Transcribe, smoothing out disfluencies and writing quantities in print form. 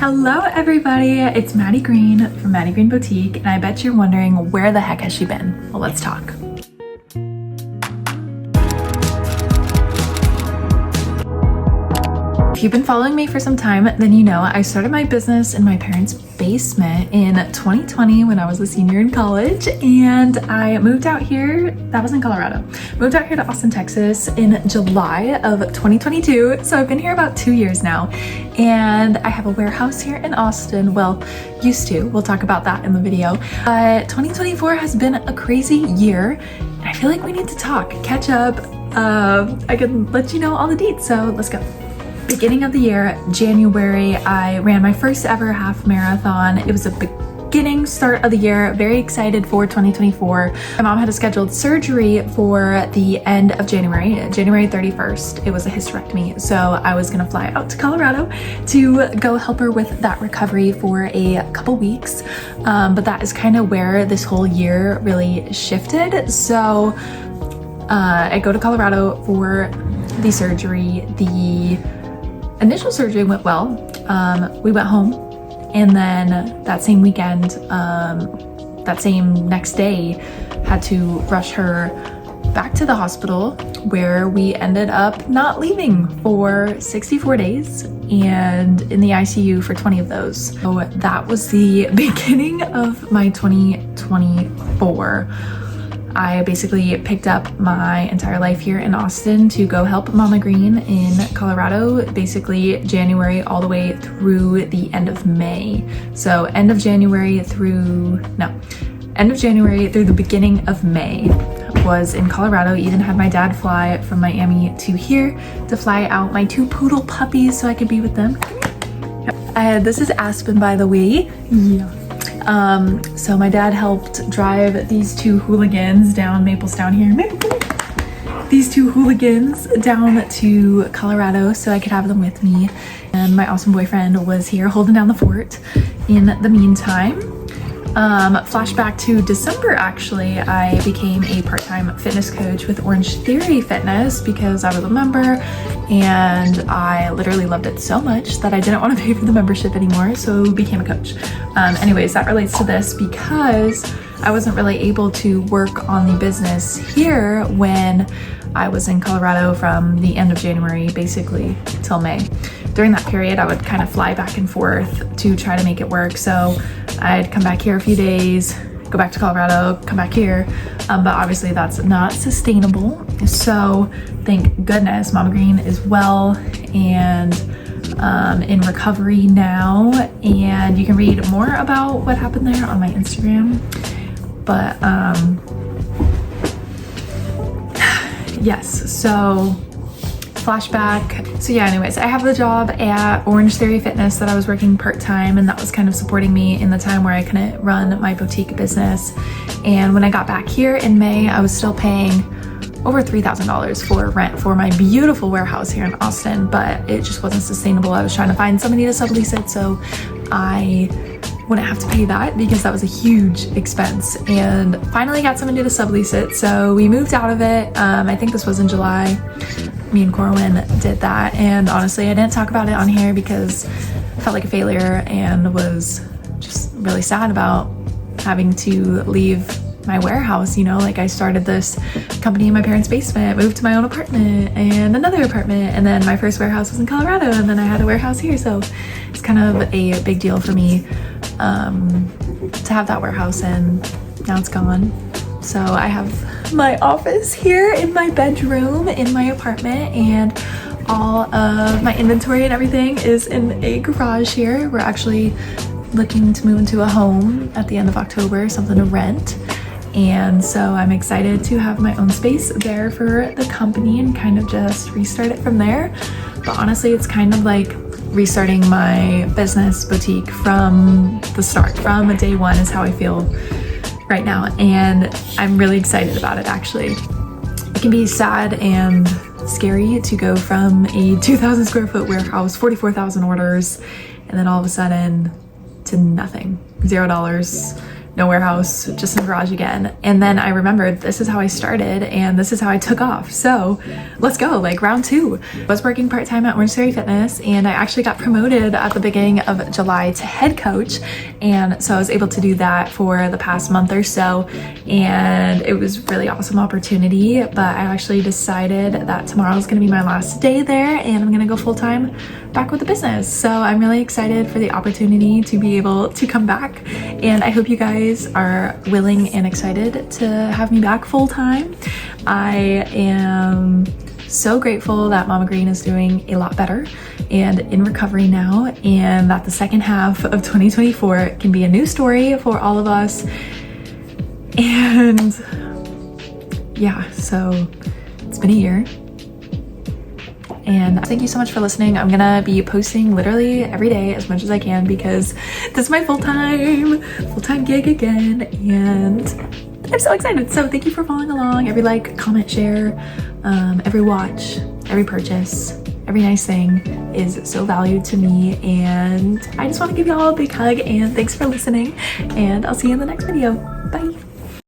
Hello everybody, it's Maddie Green from Maddie Green Boutique, and I bet you're wondering where the heck has she been? Well, let's talk. If you've been following me for some time, then you know I started my business in my parents' basement in 2020 when I was a senior in college, and I moved out here, that was in Colorado, moved out here to Austin, Texas in July of 2022. So I've been here about 2 years now, and I have a warehouse here in Austin. Well, used to, we'll talk about that in the video. But 2024 has been a crazy year, and I feel like we need to talk, catch up. I can let you know all the deets, so let's go. Beginning of the year, January, I ran my first ever half marathon. It was a beginning start of the year, very excited for 2024. My mom had a scheduled surgery for the end of January 31st. It was a hysterectomy. So I was gonna fly out to Colorado to go help her with that recovery for a couple weeks. But that is kind of where this whole year really shifted. So I go to Colorado for the surgery. The initial surgery went well. We went home, and then that same weekend, that same next day, had to rush her back to the hospital, where we ended up not leaving for 64 days and in the ICU for 20 of those. So that was the beginning of my 2024. I basically picked up my entire life here in Austin to go help Mama Green in Colorado, basically January all the way through the end of May. So end of January through the beginning of May was in Colorado. Even had my dad fly from Miami to here to fly out my 2 poodle puppies so I could be with them. This is Aspen, by the way. Yeah. So my dad helped drive these 2 hooligans down Maplestown here. These 2 hooligans down to Colorado so I could have them with me. And my awesome boyfriend was here holding down the fort in the meantime. Flashback to December, actually, I became a part-time fitness coach with Orange Theory Fitness because I was a member, and I literally loved it so much that I didn't want to pay for the membership anymore, so became a coach. Anyways, that relates to this because I wasn't really able to work on the business here when I was in Colorado from the end of January basically till May. During that period, I would kind of fly back and forth to try to make it work. So I'd come back here a few days, go back to Colorado, come back here. But obviously that's not sustainable. So thank goodness Mama Green is well and in recovery now. And you can read more about what happened there on my Instagram. But yes, so flashback. So yeah, anyways, I have the job at Orange Theory Fitness that I was working part-time, and that was kind of supporting me in the time where I couldn't run my boutique business. And when I got back here in May, I was still paying over $3,000 for rent for my beautiful warehouse here in Austin, but it just wasn't sustainable. I was trying to find somebody to sublease it so I wouldn't have to pay that, because that was a huge expense, and finally got somebody to sublease it. So we moved out of it. I think this was in July. Me and Corwin did that, and honestly I didn't talk about it on here because I felt like a failure and was just really sad about having to leave my warehouse. You know, like I started this company in my parents' basement, moved to my own apartment and another apartment, and then my first warehouse was in Colorado, and then I had a warehouse here. So it's kind of a big deal for me to have that warehouse, and now it's gone. So I have my office here in my bedroom in my apartment, and all of my inventory and everything is in a garage here. We're actually looking to move into a home at the end of October, something to rent. And so I'm excited to have my own space there for the company and kind of just restart it from there. But honestly, it's kind of like restarting my business boutique from the start, from day one is how I feel right now, and I'm really excited about it. Actually, it can be sad and scary to go from a 2,000 square foot warehouse, 44,000 orders, and then all of a sudden to nothing, $0, no warehouse, just in the garage again. And then I remembered this is how I started and this is how I took off. So let's go, like round 2. I was working part-time at Orange Theory Fitness, and I actually got promoted at the beginning of July to head coach. And so I was able to do that for the past month or so. And it was really awesome opportunity, but I actually decided that tomorrow is gonna be my last day there and I'm gonna go full-time back with the business. So I'm really excited for the opportunity to be able to come back. And I hope you guys are willing and excited to have me back full-time. I am so grateful that Mama Green is doing a lot better and in recovery now, and that the second half of 2024 can be a new story for all of us. And yeah, so it's been a year. And thank you so much for listening. I'm gonna be posting literally every day as much as I can because this is my full-time gig again, and I'm so excited. So thank you for following along. Every like, comment, share, every watch, every purchase, every nice thing is so valued to me, and I just want to give you all a big hug and thanks for listening, and I'll see you in the next video. Bye.